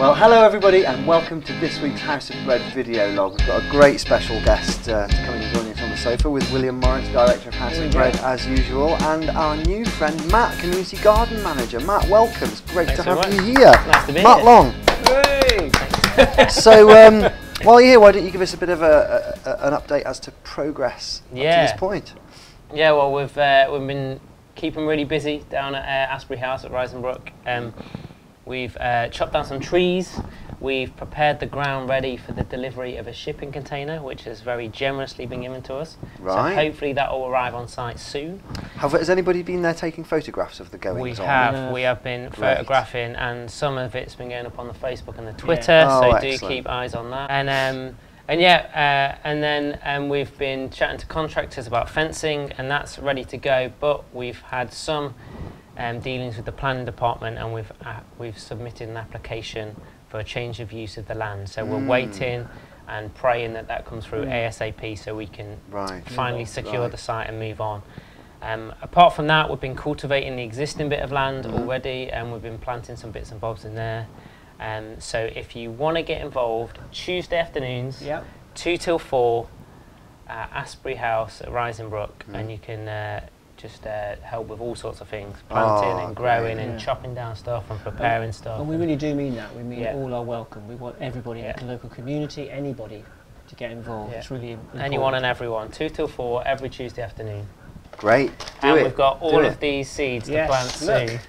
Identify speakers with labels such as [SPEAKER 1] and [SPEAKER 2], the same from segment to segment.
[SPEAKER 1] Well, hello everybody and welcome to this week's House of Bread video log. We've got a great special guest to come and join us on the sofa with William Morris, Director of House of Bread as usual, and our new friend Matt, Community Garden Manager. Matt, welcome. It's great to have you here.
[SPEAKER 2] Nice to be
[SPEAKER 1] Matt
[SPEAKER 2] here.
[SPEAKER 1] Long.
[SPEAKER 2] Hey.
[SPEAKER 1] So, while you're here, why don't you give us a bit of an update as to progress up to this point?
[SPEAKER 2] Yeah, well, we've been keeping really busy down at Asbury House at Brook. We've chopped down some trees. We've prepared the ground ready for the delivery of a shipping container, which has very generously been given to us.
[SPEAKER 1] Right.
[SPEAKER 2] So hopefully that will arrive on site soon.
[SPEAKER 1] Has anybody been there taking photographs of the goings on?
[SPEAKER 2] We have been photographing, and some of it's been going up on the Facebook and the Twitter. So do keep eyes on that. And then we've been chatting to contractors about fencing, and that's ready to go. But we've had some dealings with the planning department, and we've submitted an application for a change of use of the land. So we're waiting and praying that that comes through ASAP, so we can finally secure the site and move on. Apart from that, we've been cultivating the existing bit of land already, and we've been planting some bits and bobs in there. So if you want to get involved, Tuesday afternoons, 2 till 4, at Asbury House at Brook, and you can just help with all sorts of things, planting and growing and chopping down stuff and preparing stuff.
[SPEAKER 3] And we really do mean that. We mean all are welcome. We want everybody in the local community, anybody, to get involved. It's really important.
[SPEAKER 2] Anyone and everyone. 2 till 4 every Tuesday afternoon.
[SPEAKER 1] Great.
[SPEAKER 2] We've got all of these seeds to plant soon.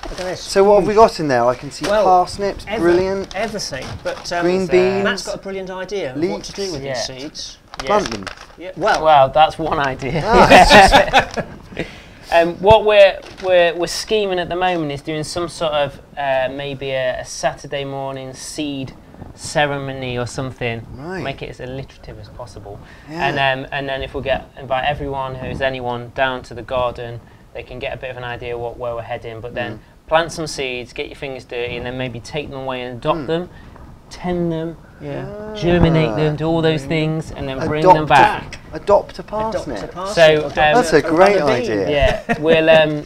[SPEAKER 3] Look at this.
[SPEAKER 1] So what have we got in there? I can see parsnips, brilliant.
[SPEAKER 3] Everything. But
[SPEAKER 1] green beans.
[SPEAKER 3] Matt's got a brilliant idea of what to do with these seeds.
[SPEAKER 1] Plant them.
[SPEAKER 2] Well, that's one idea. What we're scheming at the moment is doing some sort of maybe a Saturday morning seed ceremony or something. Make it as alliterative as possible. And then if we invite everyone who's anyone down to the garden, they can get a bit of an idea where we're heading. But then plant some seeds, get your fingers dirty, and then maybe take them away and adopt them, tend them, germinate them, do all those things, and then bring them back.
[SPEAKER 1] Adopt a parsnip.
[SPEAKER 2] So
[SPEAKER 1] that's a great idea.
[SPEAKER 2] Yeah, we'll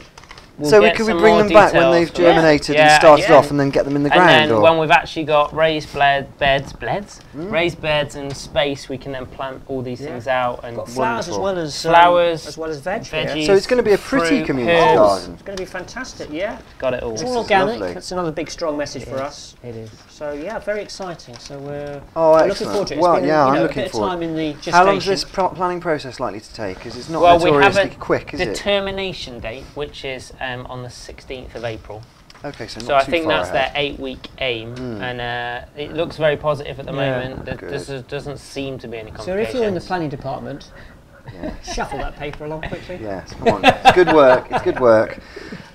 [SPEAKER 1] so could we bring them back when they've germinated and started off, and then get them in the ground?
[SPEAKER 2] And then when we've actually got raised beds and space, we can then plant all these things out and
[SPEAKER 3] got flowers as well as
[SPEAKER 2] veggies.
[SPEAKER 1] So it's going to be a pretty community garden.
[SPEAKER 3] It's going to be fantastic. Got it all. It's all organic. That's another big strong message for us.
[SPEAKER 2] It is.
[SPEAKER 3] So very exciting. So we're looking forward to it.
[SPEAKER 1] Well,
[SPEAKER 3] I'm
[SPEAKER 1] looking forward.
[SPEAKER 3] Time in the gestation.
[SPEAKER 1] How long is this planning process likely to take? Because it's not notoriously quick, is it?
[SPEAKER 2] We have a determination date, which is on the 16th of April.
[SPEAKER 1] Okay, so not
[SPEAKER 2] too far
[SPEAKER 1] I think
[SPEAKER 2] that's
[SPEAKER 1] ahead.
[SPEAKER 2] their 8-week aim, and it looks very positive at the moment. There doesn't seem to be any complications.
[SPEAKER 3] So if you're in the planning department, shuffle that paper along quickly.
[SPEAKER 1] Yes, come on. It's good work. It's good work.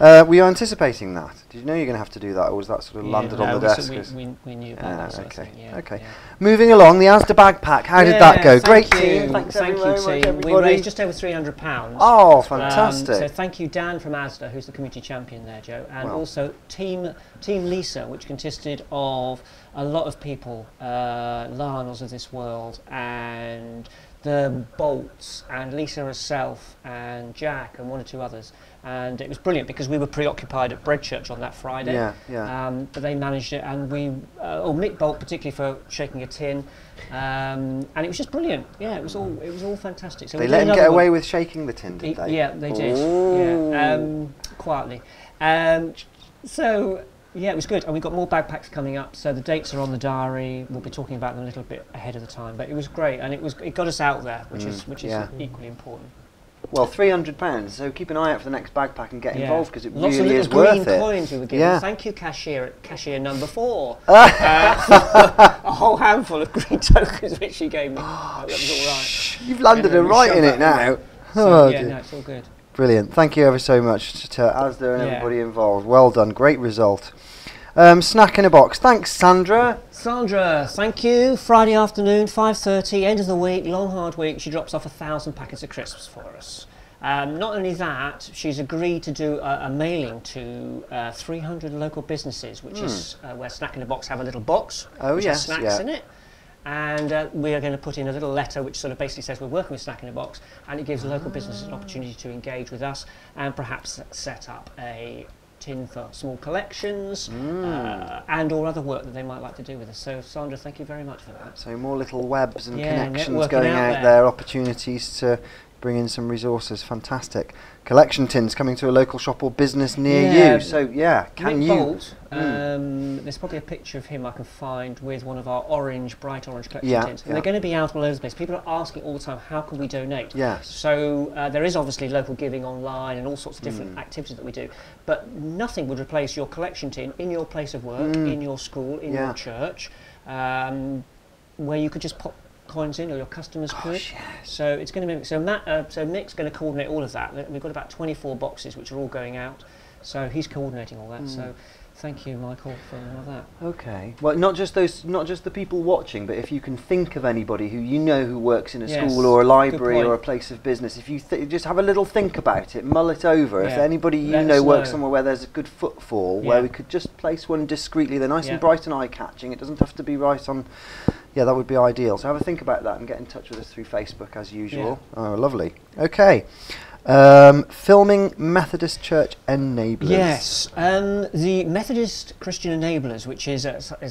[SPEAKER 1] Were you anticipating that? Did you know you're going to have to do that, or was that sort of landed on the desk?
[SPEAKER 3] We knew about that.
[SPEAKER 1] Okay. Moving along, the ASDA backpack. How did that go? Great team.
[SPEAKER 3] Thank you, team. We raised just over £300.
[SPEAKER 1] Oh, fantastic!
[SPEAKER 3] So thank you, Dan from ASDA, who's the community champion there, Joe, and also Team Lisa, which consisted of a lot of people, Lionels of this world, and the Bolts, and Lisa herself, and Jack, and one or two others. And it was brilliant because we were preoccupied at Bread Church on that Friday. But they managed it, and Mick Bolt particularly for shaking a tin, and it was just brilliant. Yeah, it was all fantastic. So
[SPEAKER 1] they let him get away with shaking the tin, did they?
[SPEAKER 3] Yeah, they did. Yeah, quietly. So. Yeah, it was good, and we've got more backpacks coming up, so the dates are on the diary. We'll be talking about them a little bit ahead of the time, but it was great, and it got us out there, which is equally important.
[SPEAKER 1] Well, £300, so keep an eye out for the next backpack and get involved, because it
[SPEAKER 3] Lots
[SPEAKER 1] really
[SPEAKER 3] of
[SPEAKER 1] is worth it.
[SPEAKER 3] Lots of green coins we were given. Thank you, cashier number 4. A whole handful of green tokens which she gave me. That was all right.
[SPEAKER 1] You've landed her right in it now.
[SPEAKER 3] So, no, it's all good.
[SPEAKER 1] Brilliant. Thank you ever so much to ASDA and everybody involved. Well done. Great result. Snack in a box. Thanks, Sandra.
[SPEAKER 3] Sandra, thank you. Friday afternoon, 5:30, end of the week, long hard week. She drops off 1,000 packets of crisps for us. Not only that, she's agreed to do a mailing to 300 local businesses, which is where Snack in a Box have a little box which has snacks in it. And we are going to put in a little letter which sort of basically says we're working with Snack in a Box, and it gives local businesses an opportunity to engage with us and perhaps set up a tin for small collections and or other work that they might like to do with us. So Sandra, thank you very much for that.
[SPEAKER 1] So more little webs and
[SPEAKER 3] Yeah,
[SPEAKER 1] connections going out there, opportunities to bring in some resources. Fantastic. Collection tins coming to a local shop or business near you. So yeah, can
[SPEAKER 3] Nick
[SPEAKER 1] you?
[SPEAKER 3] Bolt, there's probably a picture of him I can find with one of our bright orange collection tins. And they're going to be out all over the place. People are asking all the time, how can we donate?
[SPEAKER 1] Yes.
[SPEAKER 3] So there is obviously local giving online and all sorts of different activities that we do. But nothing would replace your collection tin in your place of work, in your school, in your church, where you could just pop coins in, or your customers could. So it's going to be so Mick's going to coordinate all of that. We've got about 24 boxes which are all going out, so he's coordinating all that. So thank you, Michael, for all of that.
[SPEAKER 1] Okay. Well, not just the people watching, but if you can think of anybody who you know who works in a school or a library or a place of business, if you just have a little think about it, mull it over. If anybody you know works somewhere where there's a good footfall, where we could just place one discreetly, they're nice and bright and eye-catching. It doesn't have to be right on. Yeah, that would be ideal. So have a think about that and get in touch with us through Facebook as usual. Oh, lovely. Okay. Filming Methodist Church Enablers.
[SPEAKER 3] Yes, the Methodist Christian Enablers, which is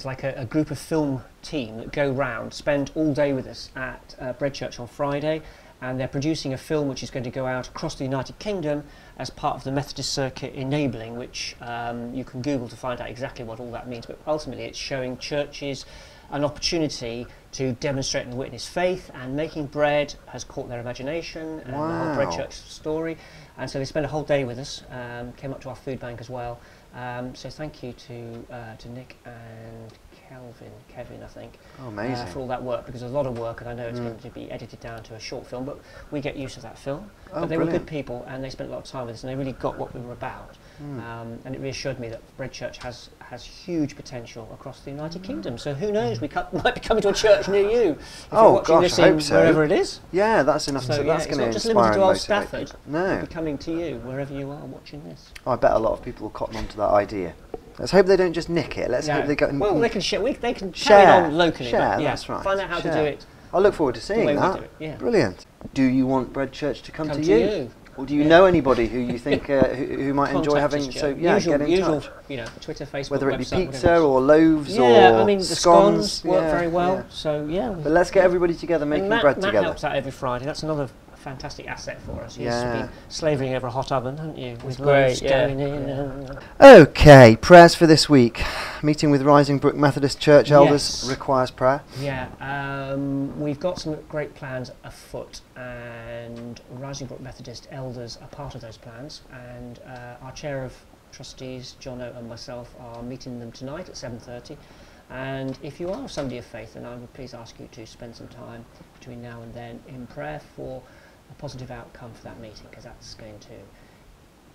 [SPEAKER 3] like a group of film team that go round, spend all day with us at Bread Church on Friday, and they're producing a film which is going to go out across the United Kingdom as part of the Methodist Circuit Enabling, which you can Google to find out exactly what all that means, but ultimately it's showing churches an opportunity to demonstrate and witness faith, and making bread has caught their imagination and the whole Bread Church story, and so they spent a whole day with us, came up to our food bank as well, so thank you to Nick and Kevin I think, for all that work, because there's a lot of work and I know it's going to be edited down to a short film, but we get use of that film. But they were good people and they spent a lot of time with us and they really got what we were about. And it reassured me that Bread Church has huge potential across the United Kingdom. So who knows, we might be coming to a church near you. If you're watching this
[SPEAKER 1] I hope so.
[SPEAKER 3] Wherever it is.
[SPEAKER 1] Yeah, that's enough. So that's going to
[SPEAKER 3] inspire and motivate. It's not just limited to old Stafford. No. It'll be coming to you wherever you are watching this.
[SPEAKER 1] I bet a lot of people will cotton on to that idea. Let's hope they don't just nick it. Let's hope they go.
[SPEAKER 3] Well, they can share. They can carry it on locally.
[SPEAKER 1] Share, that's right.
[SPEAKER 3] Find out how to do it.
[SPEAKER 1] I look forward to seeing that. Brilliant. Do you want Bread Church to come to you? Or do you know anybody who you think who might enjoy having? So get in touch.
[SPEAKER 3] Twitter, Facebook,
[SPEAKER 1] whether it be
[SPEAKER 3] website,
[SPEAKER 1] pizza or loaves or
[SPEAKER 3] I mean the scones work very well. So
[SPEAKER 1] but let's get everybody together making bread together.
[SPEAKER 3] Matt helps out every Friday. That's another fantastic asset for us. You've been slavering over a hot oven, haven't you? With
[SPEAKER 2] great,
[SPEAKER 3] going in.
[SPEAKER 1] Okay, prayers for this week. Meeting with Rising Brook Methodist Church elders requires prayer.
[SPEAKER 3] Yeah, we've got some great plans afoot, and Rising Brook Methodist elders are part of those plans, and our chair of trustees, Jono, and myself are meeting them tonight at 7:30. And if you are somebody of faith, then I would please ask you to spend some time between now and then in prayer for a positive outcome for that meeting, because that's going to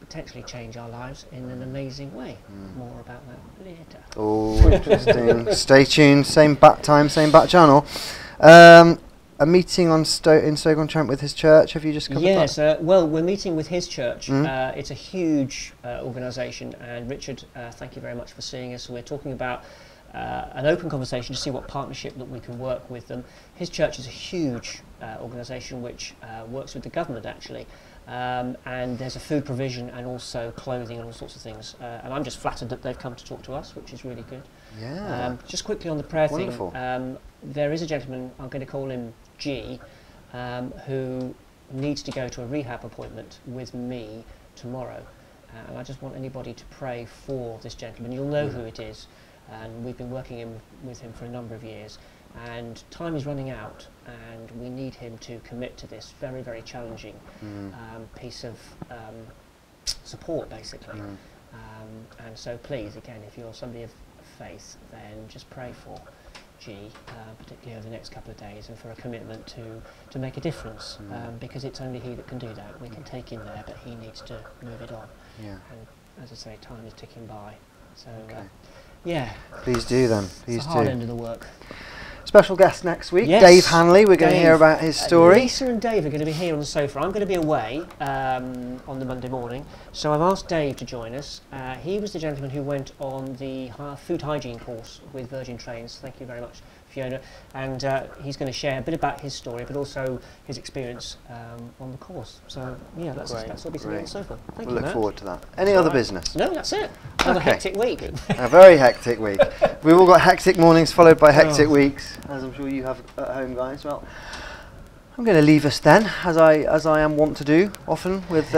[SPEAKER 3] potentially change our lives in an amazing way. More about that later.
[SPEAKER 1] Oh, interesting. Stay tuned, same bat time, same bat channel. A meeting on in Stoke-on-Trent with his church, have you just covered that?
[SPEAKER 3] Yes, well, we're meeting with his church. It's a huge organisation, and Richard, thank you very much for seeing us. We're talking about an open conversation to see what partnership that we can work with them. His church is a huge organisation which works with the government actually, and there's a food provision and also clothing and all sorts of things, and I'm just flattered that they've come to talk to us, which is really good. Just quickly on the prayer thing, there is a gentleman, I'm going to call him G, who needs to go to a rehab appointment with me tomorrow, and I just want anybody to pray for this gentleman. You'll know who it is. And we've been working with him for a number of years, and time is running out, and we need him to commit to this very, very challenging piece of support, basically. And so please, again, if you're somebody of faith, then just pray for G, particularly over the next couple of days, and for a commitment to make a difference, because it's only he that can do that. We can take him there, but he needs to move it on. And as I say, time is ticking by. So
[SPEAKER 1] please do then. Please
[SPEAKER 3] it's the hard end of the work.
[SPEAKER 1] Special guest next week, Dave Hanley. We're going to hear about his story.
[SPEAKER 3] Lisa and Dave are going to be here on the sofa. I'm going to be away on the Monday morning, so I've asked Dave to join us. He was the gentleman who went on the food hygiene course with Virgin Trains. Thank you very much. A Fiona, and he's going to share a bit about his story, but also his experience on the course. So yeah, that's what we'll be sitting on the sofa. Thank you,
[SPEAKER 1] We'll look
[SPEAKER 3] Matt.
[SPEAKER 1] forward to that. Any other business?
[SPEAKER 3] No, that's it. Another hectic week.
[SPEAKER 1] A very hectic week. We've all got hectic mornings followed by hectic weeks, as I'm sure you have at home, guys. Well, I'm going to leave us then, as I am wont to do often with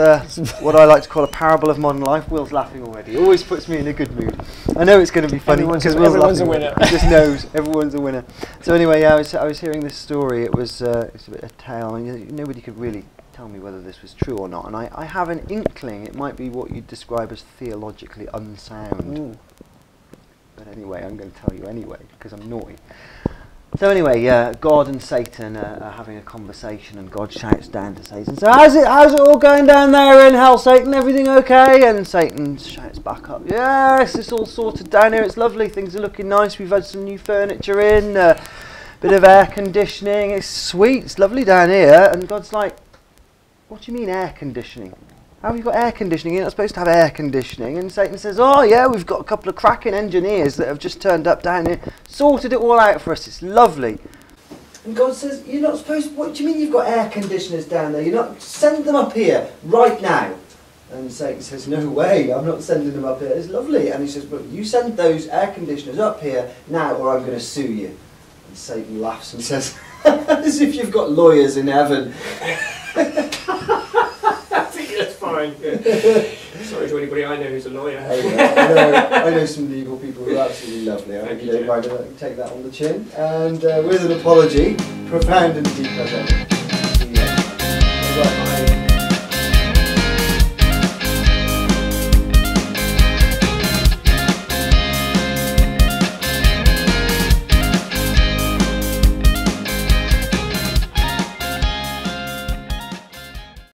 [SPEAKER 1] what I like to call a parable of modern life. Will's laughing already. It always puts me in a good mood. I know it's going to be funny because
[SPEAKER 3] everyone's a winner.
[SPEAKER 1] He just knows everyone's a winner. So anyway, yeah, I was hearing this story. It's a bit of a tale. I mean, nobody could really tell me whether this was true or not, and I have an inkling it might be what you'd describe as theologically unsound.
[SPEAKER 3] Ooh.
[SPEAKER 1] But anyway, I'm going to tell you anyway because I'm naughty. So anyway, God and Satan are having a conversation, and God shouts down to Satan, "So how's it all going down there in hell, Satan? Everything okay?" And Satan shouts back up, "Yes, it's all sorted down here. It's lovely. Things are looking nice. We've had some new furniture in, bit of air conditioning. It's sweet. It's lovely down here." And God's like, "What do you mean air conditioning? How have you got air conditioning? You're not supposed to have air conditioning." And Satan says, "Oh yeah, we've got a couple of cracking engineers that have just turned up down here, sorted it all out for us. It's lovely." And God says, "You're not supposed to, what do you mean you've got air conditioners down there? You're not, send them up here right now." And Satan says, "No way, I'm not sending them up here. It's lovely." And he says, "But you send those air conditioners up here now or I'm going to sue you." And Satan laughs and says, "As if you've got lawyers in heaven."
[SPEAKER 3] That's fine. Sorry to anybody I know who's a lawyer.
[SPEAKER 1] I know some legal people who are absolutely lovely. I think you don't mind if I can take that on the chin. And with an apology, profound and deep as ever.